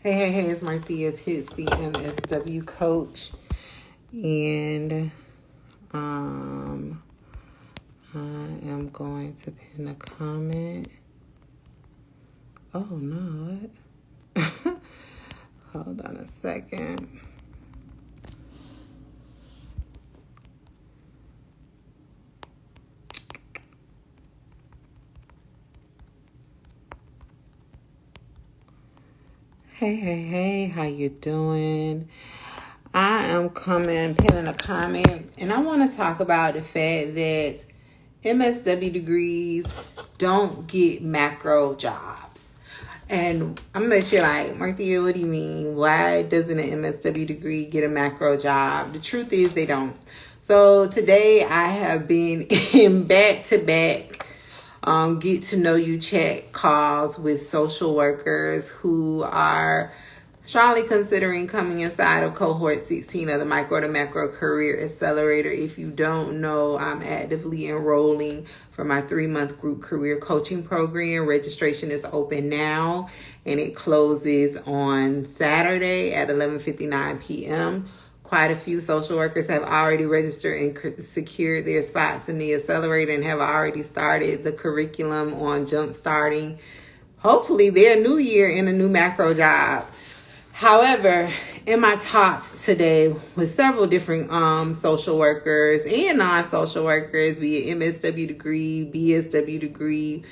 Hey, it's Marthea Pitts, the MSW coach. And I am going to pin a comment. Oh, no. What? Hold on a second. Hey, how you doing? I am pinning a comment, and I want to talk about the fact that MSW degrees don't get macro jobs. And I'm going to be like, Marthea, what do you mean? Why doesn't an MSW degree get a macro job? The truth is they don't. So today I have been in back-to-back get to know you chat calls with social workers who are strongly considering coming inside of Cohort 16 of the Micro to Macro Career Accelerator. If you don't know, I'm actively enrolling for my 3-month group career coaching program. Registration is open now, and it closes on Saturday at 11:59 p.m. Quite a few social workers have already registered and secured their spots in the Accelerator and have already started the curriculum on jump-starting, hopefully, their new year in a new macro job. However, in my talks today with several different social workers and non-social workers, be it MSW degree, BSW degree,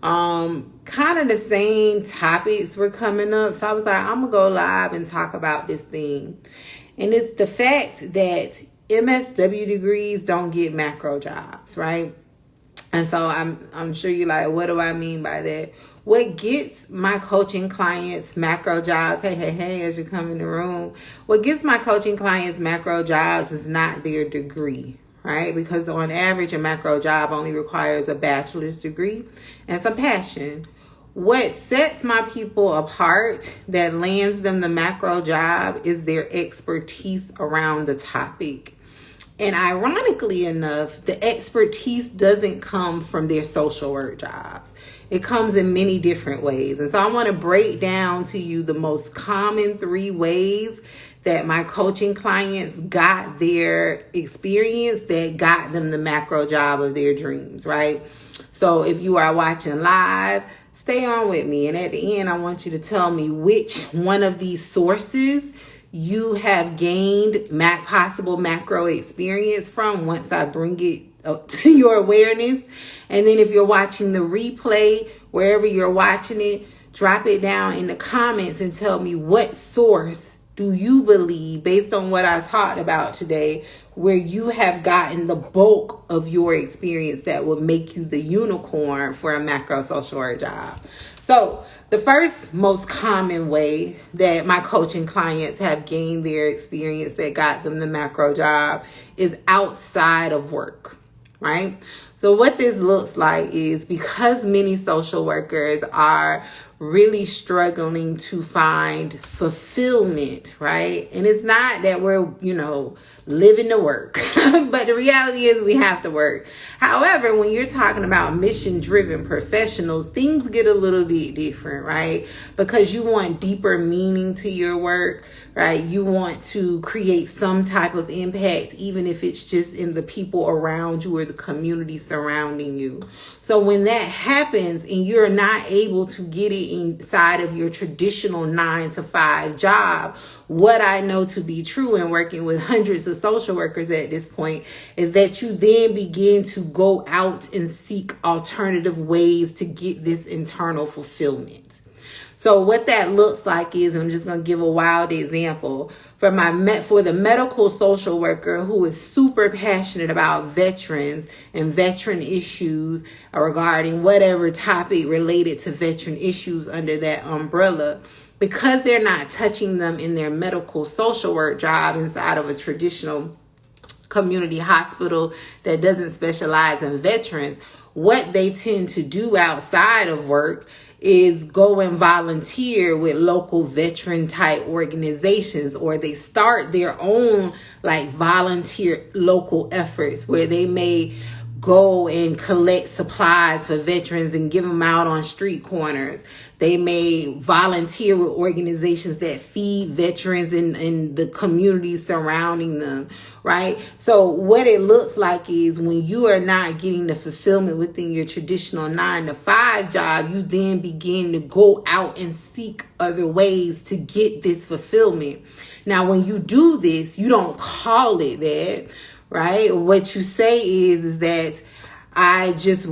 kind of the same topics were coming up. So I was like, I'm going to go live and talk about this thing. And it's the fact that MSW degrees don't get macro jobs, right? And so I'm sure you're like, what do I mean by that? What gets my coaching clients macro jobs, hey, as you come in the room, what gets my coaching clients macro jobs is not their degree, right? Because on average, a macro job only requires a bachelor's degree and some passion. What sets my people apart that lands them the macro job is their expertise around the topic. And ironically enough, the expertise doesn't come from their social work jobs. It comes in many different ways. And so I want to break down to you the most common 3 ways that my coaching clients got their experience that got them the macro job of their dreams, right? So if you are watching live, stay on with me. And at the end, I want you to tell me which one of these sources you have gained possible macro experience from once I bring it to your awareness. And then if you're watching the replay, wherever you're watching it, drop it down in the comments and tell me what source do you believe, based on what I talked about today, where you have gotten the bulk of your experience that will make you the unicorn for a macro social work job. So the first most common way that my coaching clients have gained their experience that got them the macro job is outside of work, right? So what this looks like is, because many social workers are really struggling to find fulfillment, right? And it's not that we're, living to work, but the reality is we have to work. However, when you're talking about mission-driven professionals, things get a little bit different, right? Because you want deeper meaning to your work, right? You want to create some type of impact, even if it's just in the people around you or the community surrounding you. So when that happens and you're not able to get it inside of your traditional 9-to-5 job, what I know to be true in working with hundreds of social workers at this point is that you then begin to go out and seek alternative ways to get this internal fulfillment. So what that looks like is, and I'm just going to give a wild example, for the medical social worker who is super passionate about veterans and veteran issues regarding whatever topic related to veteran issues under that umbrella, because they're not touching them in their medical social work job inside of a traditional community hospital that doesn't specialize in veterans, what they tend to do outside of work is go and volunteer with local veteran type organizations, or they start their own volunteer local efforts where they may go and collect supplies for veterans and give them out on street corners. They may volunteer with organizations that feed veterans in the communities surrounding them, right? So what it looks like is when you are not getting the fulfillment within your traditional 9-to-5 job, you then begin to go out and seek other ways to get this fulfillment. Now, when you do this, you don't call it that, right? What you say is that I'm just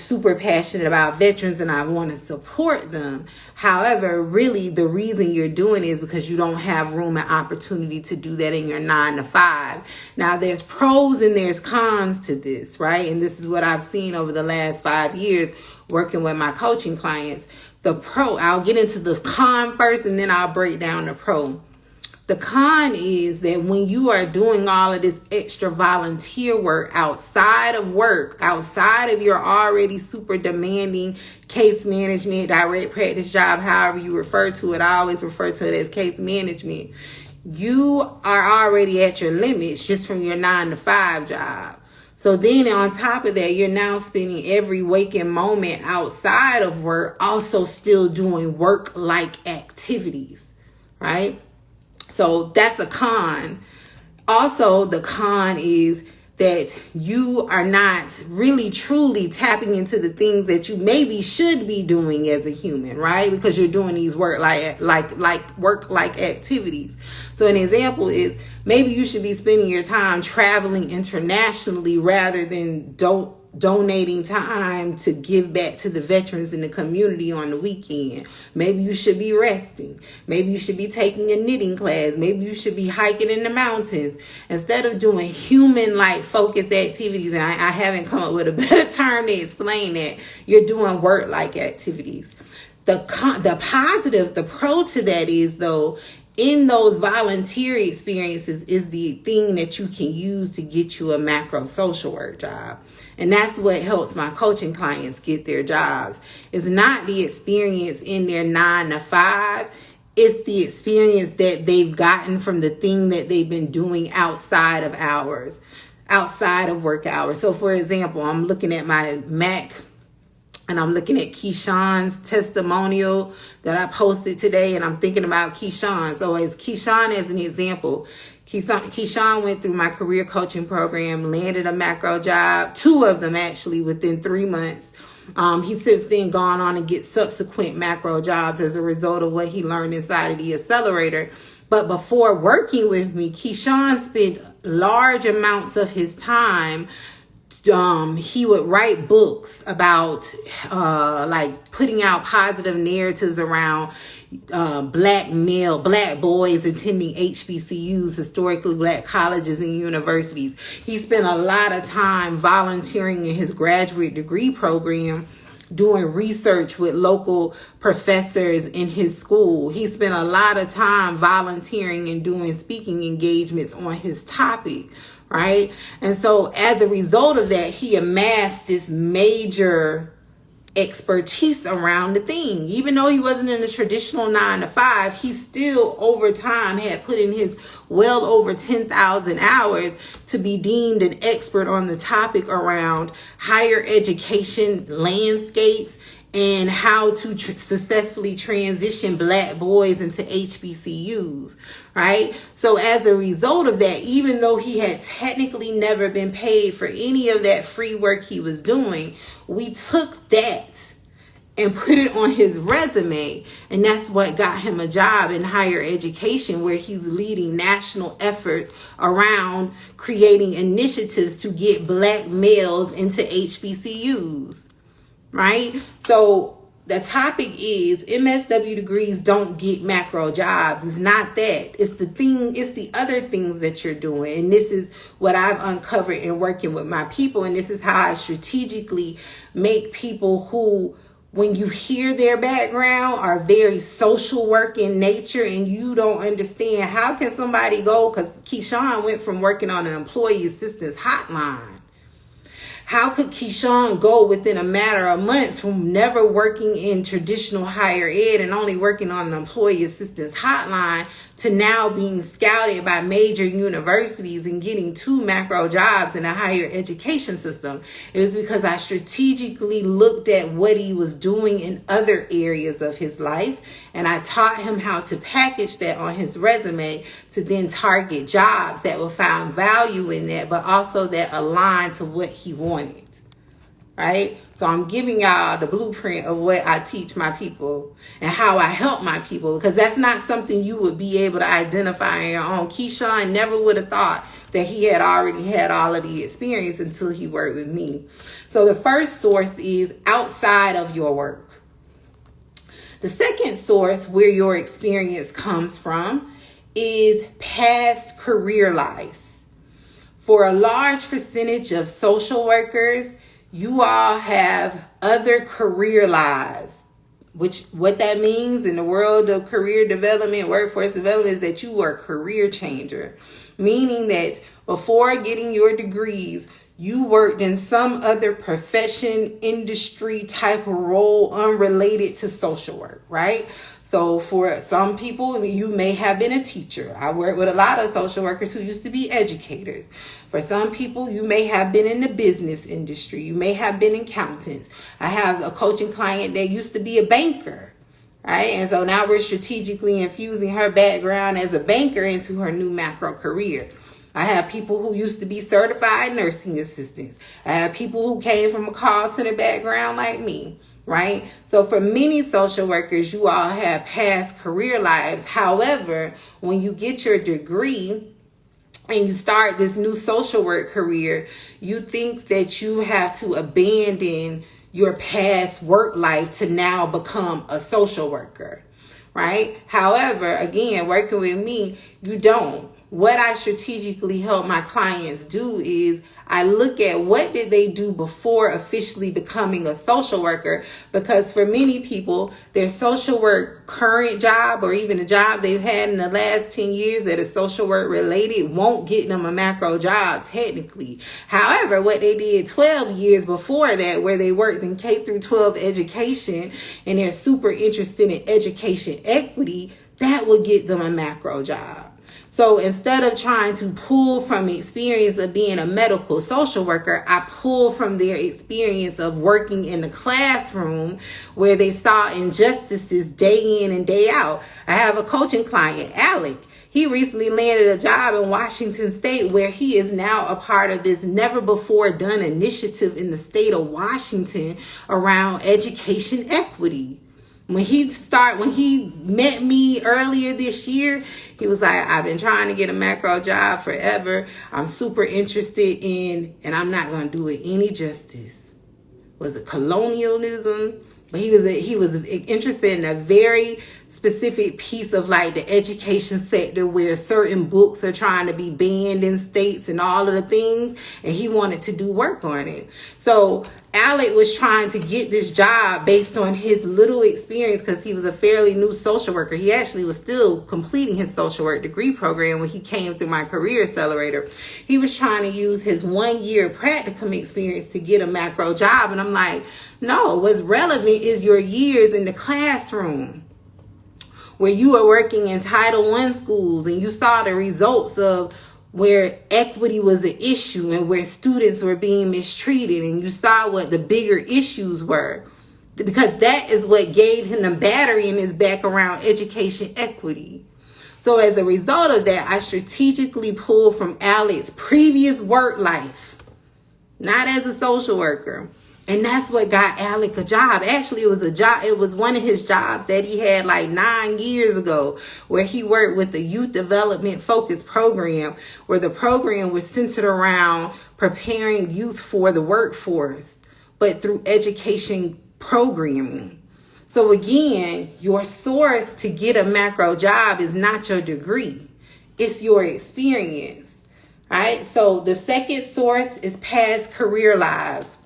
super passionate about veterans and I want to support them. However, really the reason you're doing it is because you don't have room and opportunity to do that in your 9-to-5. Now, there's pros and there's cons to this, right? And this is what I've seen over the last 5 years working with my coaching clients. I'll get into the con first and then I'll break down the pro. The con is that when you are doing all of this extra volunteer work, outside of your already super demanding case management, direct practice job, however you refer to it, I always refer to it as case management. You are already at your limits just from your 9-to-5 job. So then on top of that, you're now spending every waking moment outside of work, also still doing work-like activities, right? So that's a con. Also, the con is that you are not really truly tapping into the things that you maybe should be doing as a human, right? Because you're doing these work-like activities. So an example is maybe you should be spending your time traveling internationally rather than donating time to give back to the veterans in the community on the weekend. Maybe you should be resting. Maybe you should be taking a knitting class. Maybe you should be hiking in the mountains. Instead of doing human-like focused activities, and I haven't come up with a better term to explain that, you're doing work-like activities. The pro to that is, though, in those volunteer experiences is the thing that you can use to get you a macro social work job. And that's what helps my coaching clients get their jobs. It's not the experience in their 9-to-5. It's the experience that they've gotten from the thing that they've been doing outside of work hours. So for example, I'm looking at my Mac and I'm looking at Kean's testimonial that I posted today, and I'm thinking about Kean. So as Kean as an example, Kean went through my career coaching program, landed a macro job, 2 of them actually within 3 months. He's since then gone on and get subsequent macro jobs as a result of what he learned inside of the Accelerator. But before working with me, Kean spent large amounts of his time. He would write books about like putting out positive narratives around black boys attending HBCUs, historically black colleges and universities. He spent a lot of time volunteering in his graduate degree program, doing research with local professors in his school. He spent a lot of time volunteering and doing speaking engagements on his topic, right? And so as a result of that, he amassed this major expertise around the thing. Even though he wasn't in the traditional 9-to-5, he still over time had put in his well over 10,000 hours to be deemed an expert on the topic around higher education landscapes and how to successfully transition black boys into HBCUs, right? So as a result of that, even though he had technically never been paid for any of that free work he was doing, we took that and put it on his resume. And that's what got him a job in higher education, where he's leading national efforts around creating initiatives to get black males into HBCUs. Right? So the topic is MSW degrees don't get macro jobs. It's not that. It's the other things that you're doing. And this is what I've uncovered in working with my people. And this is how I strategically make people who, when you hear their background, are very social work in nature, and you don't understand how can somebody go, because Kean went from working on an employee assistance hotline. How could Kean go within a matter of months from never working in traditional higher ed and only working on an employee assistance hotline to now being scouted by major universities and getting 2 macro jobs in a higher education system? It was because I strategically looked at what he was doing in other areas of his life, and I taught him how to package that on his resume to then target jobs that will find value in that, but also that align to what he wanted. Right? So I'm giving y'all the blueprint of what I teach my people and how I help my people, because that's not something you would be able to identify on your own. Kean never would have thought that he had already had all of the experience until he worked with me. So the first source is outside of your work. The second source where your experience comes from is past career lives. For a large percentage of social workers, you all have other career lives, which what that means in the world of career development, workforce development, is that you are a career changer, meaning that before getting your degrees, you worked in some other profession, industry type of role unrelated to social work, right? So for some people, you may have been a teacher. I work with a lot of social workers who used to be educators. For some people, you may have been in the business industry. You may have been accountants. I have a coaching client that used to be a banker, right? And so now we're strategically infusing her background as a banker into her new macro career. I have people who used to be certified nursing assistants. I have people who came from a call center background like me, right? So for many social workers, you all have past career lives. However, when you get your degree and you start this new social work career, you think that you have to abandon your past work life to now become a social worker, right? However, again, working with me, you don't. What I strategically help my clients do is I look at what did they do before officially becoming a social worker, because for many people, their social work current job or even a job they've had in the last 10 years that is social work related won't get them a macro job technically. However, what they did 12 years before that, where they worked in K through 12 education and they're super interested in education equity, that will get them a macro job. So instead of trying to pull from experience of being a medical social worker, I pull from their experience of working in the classroom where they saw injustices day in and day out. I have a coaching client, Alecs. He recently landed a job in Washington State where he is now a part of this never before done initiative in the state of Washington around education equity. When he met me earlier this year, he was like, I've been trying to get a macro job forever. I'm super interested in, and I'm not going to do it any justice. Was it colonialism? But he was interested in a very specific piece of like the education sector where certain books are trying to be banned in states and all of the things. And he wanted to do work on it. So Alecs was trying to get this job based on his little experience because he was a fairly new social worker. He actually was still completing his social work degree program when he came through my career accelerator. He was trying to use his 1 year practicum experience to get a macro job. And I'm like, no, what's relevant is your years in the classroom where you are working in Title I schools and you saw the results of where equity was an issue and where students were being mistreated, and you saw what the bigger issues were, because that is what gave him the battery in his back around education equity. So as a result of that, I strategically pulled from Alecs' previous work life, not as a social worker. And that's what got Alecs a job. Actually, it was a job. It was one of his jobs that he had like 9 years ago, where he worked with the youth development focus program, where the program was centered around preparing youth for the workforce, but through education programming. So again, your source to get a macro job is not your degree. It's your experience, right? So the second source is past career lives.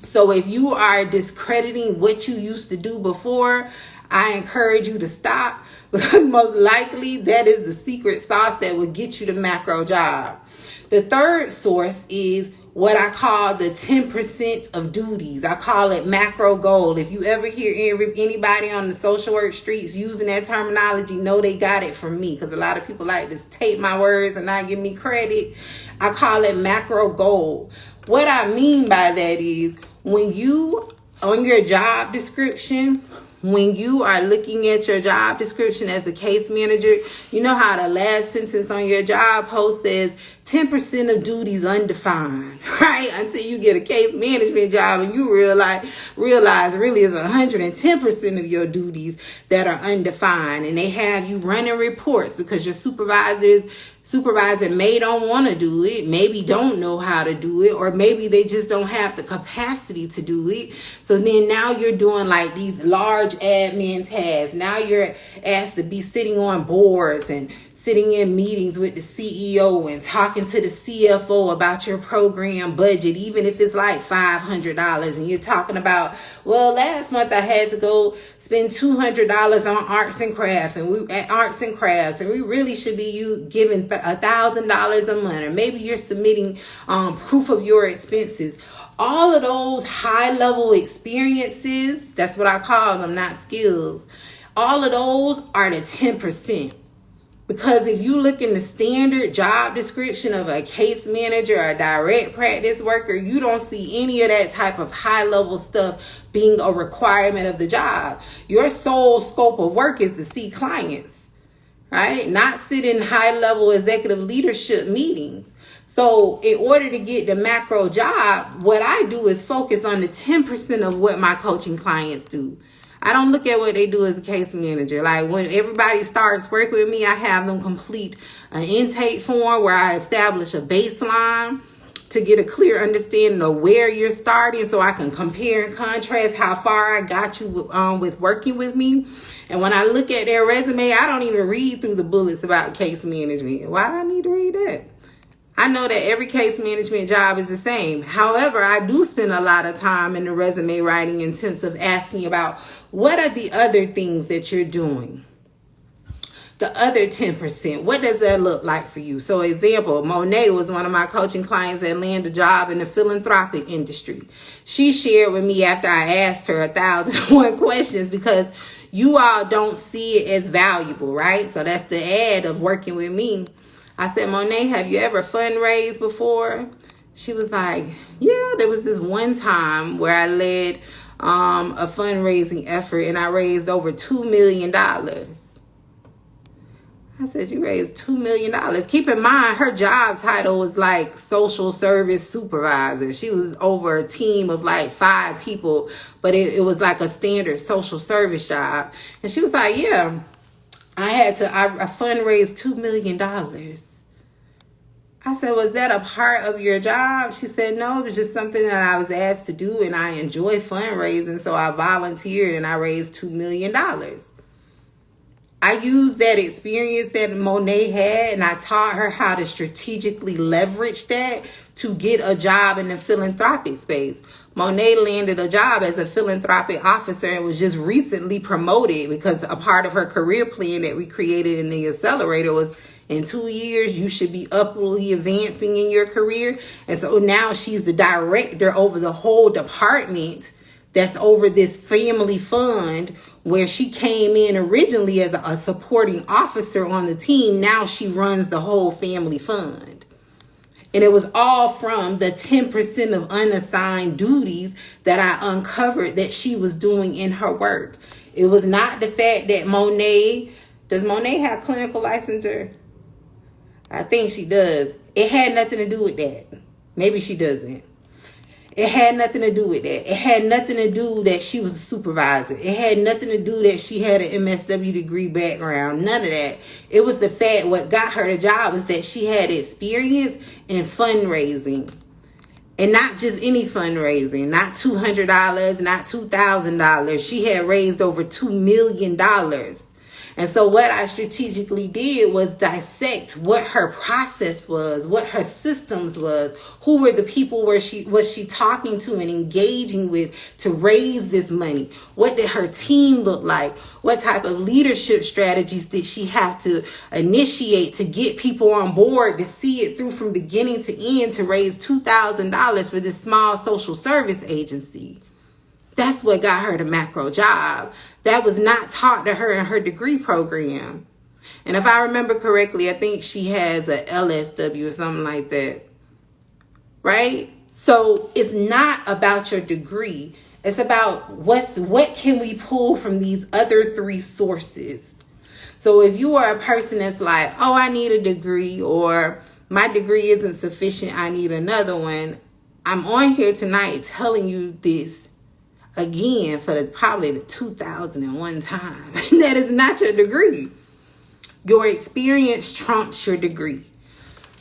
So if you are discrediting what you used to do before, I encourage you to stop, because most likely that is the secret sauce that will get you the macro job. The third source is what I call the 10% of duties. I call it macro goal. If you ever hear anybody on the social work streets using that terminology, know they got it from me, because a lot of people like to take my words and not give me credit. I call it macro goal. What I mean by that is, when you, on your job description, when you are looking at your job description as a case manager, you know how the last sentence on your job post says 10% of duties undefined, right? Until you get a case management job and you realize really it's 110% of your duties that are undefined. And they have you running reports because your supervisor may don't want to do it, maybe don't know how to do it, or maybe they just don't have the capacity to do it. So then now you're doing like these large admin tasks. Now you're asked to be sitting on boards and sitting in meetings with the CEO and talking to the CFO about your program budget, even if it's like $500, and you're talking about, well, last month I had to go spend $200 on arts and crafts, and we really should be giving $1,000 a month, or maybe you're submitting proof of your expenses. All of those high-level experiences, that's what I call them, not skills. All of those are the 10%. Because if you look in the standard job description of a case manager or a direct practice worker, you don't see any of that type of high-level stuff being a requirement of the job. Your sole scope of work is to see clients, right? Not sit in high-level executive leadership meetings. So in order to get the macro job, what I do is focus on the 10% of what my coaching clients do. I don't look at what they do as a case manager. Like when everybody starts working with me, I have them complete an intake form where I establish a baseline to get a clear understanding of where you're starting, so I can compare and contrast how far I got you with working with me. And when I look at their resume, I don't even read through the bullets about case management. Why do I need to read that? I know that every case management job is the same. However, I do spend a lot of time in the resume writing intensive asking about what are the other things that you're doing? The other 10%, what does that look like for you? So example, Monet was one of my coaching clients that landed a job in the philanthropic industry. She shared with me after I asked her 1,001 questions, because you all don't see it as valuable, right? So that's the ad of working with me. I said, Monet, have you ever fundraised before? She was like, yeah, there was this one time where I led a fundraising effort and I raised over $2 million. I said, you raised $2 million. Keep in mind, her job title was like social service supervisor. She was over a team of like 5 people, but it was like a standard social service job. And she was like, yeah, I fundraised $2 million. I said, was that a part of your job? She said, no, it was just something that I was asked to do, and I enjoy fundraising, so I volunteered and I raised $2 million. I used that experience that Monet had, and I taught her how to strategically leverage that to get a job in the philanthropic space. Monet landed a job as a philanthropic officer and was just recently promoted, because a part of her career plan that we created in the Accelerator was, in 2 years, you should be upwardly advancing in your career. And so now she's the director over the whole department that's over this family fund, where she came in originally as a supporting officer on the team. Now she runs the whole family fund. And it was all from the 10% of unassigned duties that I uncovered that she was doing in her work. It was not the fact that does Monet have clinical licensure? I think she does. It had nothing to do with that. Maybe she doesn't. It had nothing to do with that. It had nothing to do that she was a supervisor. It had nothing to do that she had an MSW degree background. None of that. It was the fact what got her the job was that she had experience in fundraising. And not just any fundraising. Not $200, not $2,000. She had raised over $2 million. And so what I strategically did was dissect what her process was, what her systems was, who were the people was she talking to and engaging with to raise this money? What did her team look like? What type of leadership strategies did she have to initiate to get people on board to see it through from beginning to end to raise $2,000 for this small social service agency? That's what got her the macro job. That was not taught to her in her degree program. And if I remember correctly, I think she has a LSW or something like that. Right? So it's not about your degree. It's about what can we pull from these other three sources. So if you are a person that's like, oh, I need a degree, or my degree isn't sufficient, I need another one, I'm on here tonight telling you this again for probably the 2001 time. That is not your degree. Your experience trumps your degree.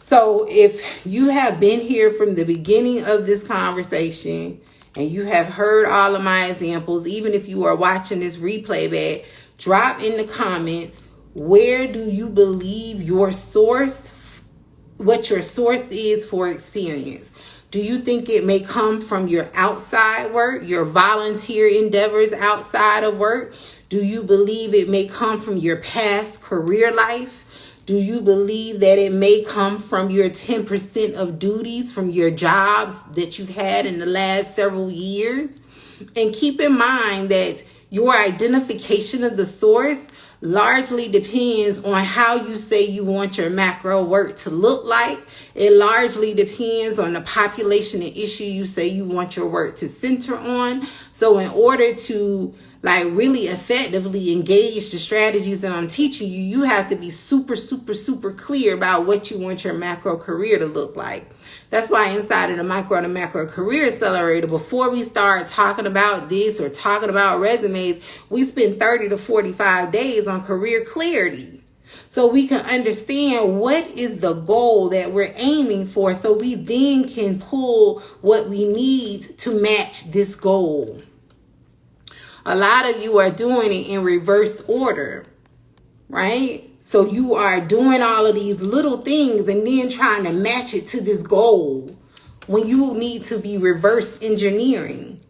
So if you have been here from the beginning of this conversation and you have heard all of my examples, even if you are watching this replay back, drop in the comments, where do you believe your source, what your source is for experience? Do you think it may come from your outside work, your volunteer endeavors outside of work? Do you believe it may come from your past career life? Do you believe that it may come from your 10% of duties from your jobs that you've had in the last several years? And keep in mind that your identification of the source largely depends on how you say you want your macro work to look like. It largely depends on the population and issue you say you want your work to center on. So in order to really effectively engage the strategies that I'm teaching you, you have to be super, super, super clear about what you want your macro career to look like. That's why inside of the Micro to Macro Career Accelerator, before we start talking about this or talking about resumes, we spend 30 to 45 days on career clarity. So we can understand what is the goal that we're aiming for, so we then can pull what we need to match this goal. A lot of you are doing it in reverse order, right? So you are doing all of these little things and then trying to match it to this goal when you need to be reverse engineering.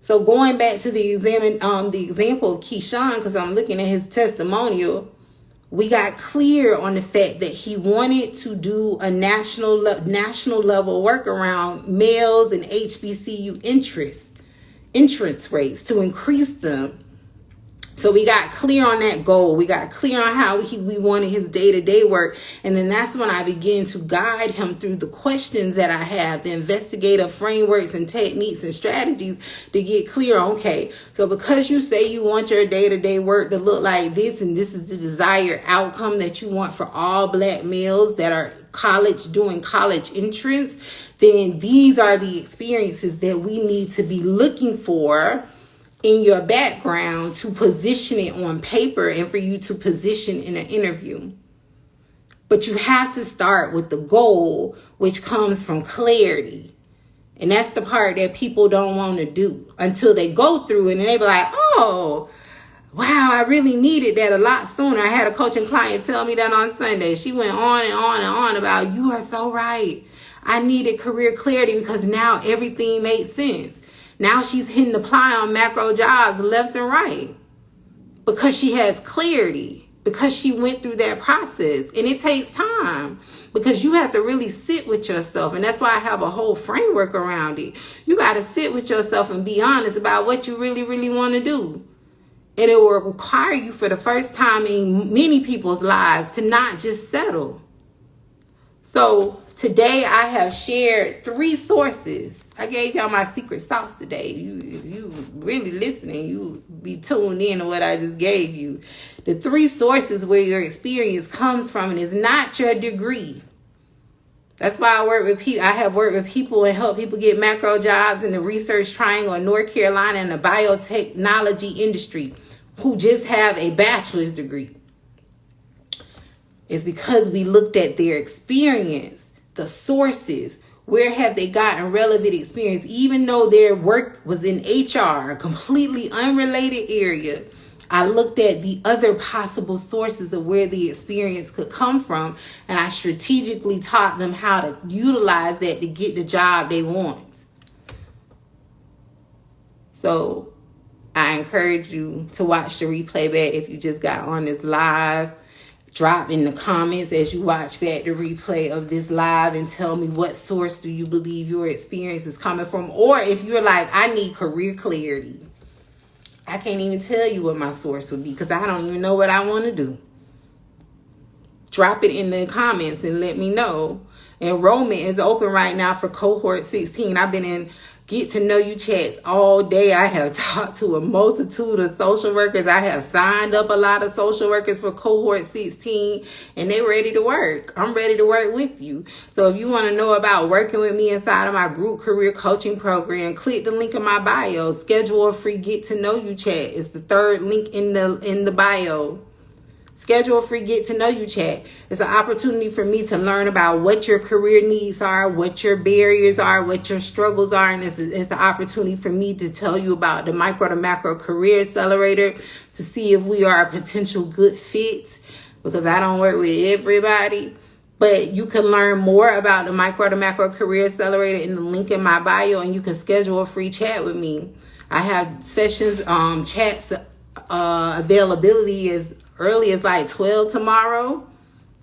So going back to the example of Kean, because I'm looking at his testimonial, we got clear on the fact that he wanted to do a national level work around males and HBCU entrance rates to increase them. So we got clear on that goal. We got clear on how we wanted his day-to-day work. And then that's when I began to guide him through the questions that I have, the investigative frameworks and techniques and strategies to get clear on, okay, so because you say you want your day-to-day work to look like this, and this is the desired outcome that you want for all Black males that are doing college entrance, then these are the experiences that we need to be looking for in your background to position it on paper and for you to position in an interview. But you have to start with the goal, which comes from clarity. And that's the part that people don't want to do until they go through it and they be like, oh, wow, I really needed that a lot sooner. I had a coaching client tell me that on Sunday. She went on and on and on about, you are so right. I needed career clarity because now everything made sense. Now she's hitting apply on macro jobs left and right because she has clarity, because she went through that process. And it takes time because you have to really sit with yourself. And that's why I have a whole framework around it. You got to sit with yourself and be honest about what you really, really want to do. And it will require you for the first time in many people's lives to not just settle. So today I have shared 3 sources. I gave y'all my secret sauce today. If you really listening, you be tuned in to what I just gave you. The 3 sources where your experience comes from, and it's not your degree. That's why I have worked with people and help people get macro jobs in the Research Triangle in North Carolina in the biotechnology industry who just have a bachelor's degree. It's because we looked at their experience, the sources. Where have they gotten relevant experience? Even though their work was in HR, a completely unrelated area, I looked at the other possible sources of where the experience could come from, and I strategically taught them how to utilize that to get the job they want. So I encourage you to watch the replay back if you just got on this live. Drop in the comments as you watch back the replay of this live and tell me what source do you believe your experience is coming from. Or if you're like, I need career clarity, I can't even tell you what my source would be because I don't even know what I want to do. Drop it in the comments and let me know. Enrollment is open right now for Cohort 16. I've been in get to know you chats all day. I have talked to a multitude of social workers. I have signed up a lot of social workers for Cohort 16, and they're ready to work. I'm ready to work with you. So if you want to know about working with me inside of my group career coaching program, click the link in my bio. Schedule a free get to know you chat. It's the third link in the bio. Schedule a free get to know you chat. It's an opportunity for me to learn about what your career needs are, what your barriers are, what your struggles are. And it's the opportunity for me to tell you about the micro to macro career accelerator to see if we are a potential good fit, because I don't work with everybody. But you can learn more about the micro to macro career accelerator in the link in my bio, and you can schedule a free chat with me. I have sessions, chats, availability is early as like 12 tomorrow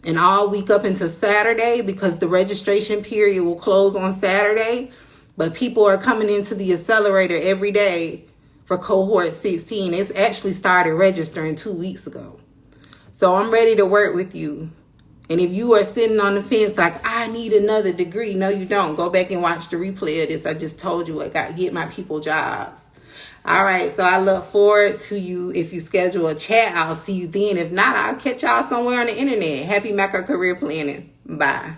and all week up until Saturday, because the registration period will close on Saturday. But people are coming into the accelerator every day for Cohort 16. It's actually started registering 2 weeks ago. So I'm ready to work with you. And if you are sitting on the fence like, I need another degree, no, you don't. Go back and watch the replay of this. I just told you I got to get my people jobs. All right, so I look forward to you. If you schedule a chat, I'll see you then. If not, I'll catch y'all somewhere on the internet. Happy macro career planning. Bye.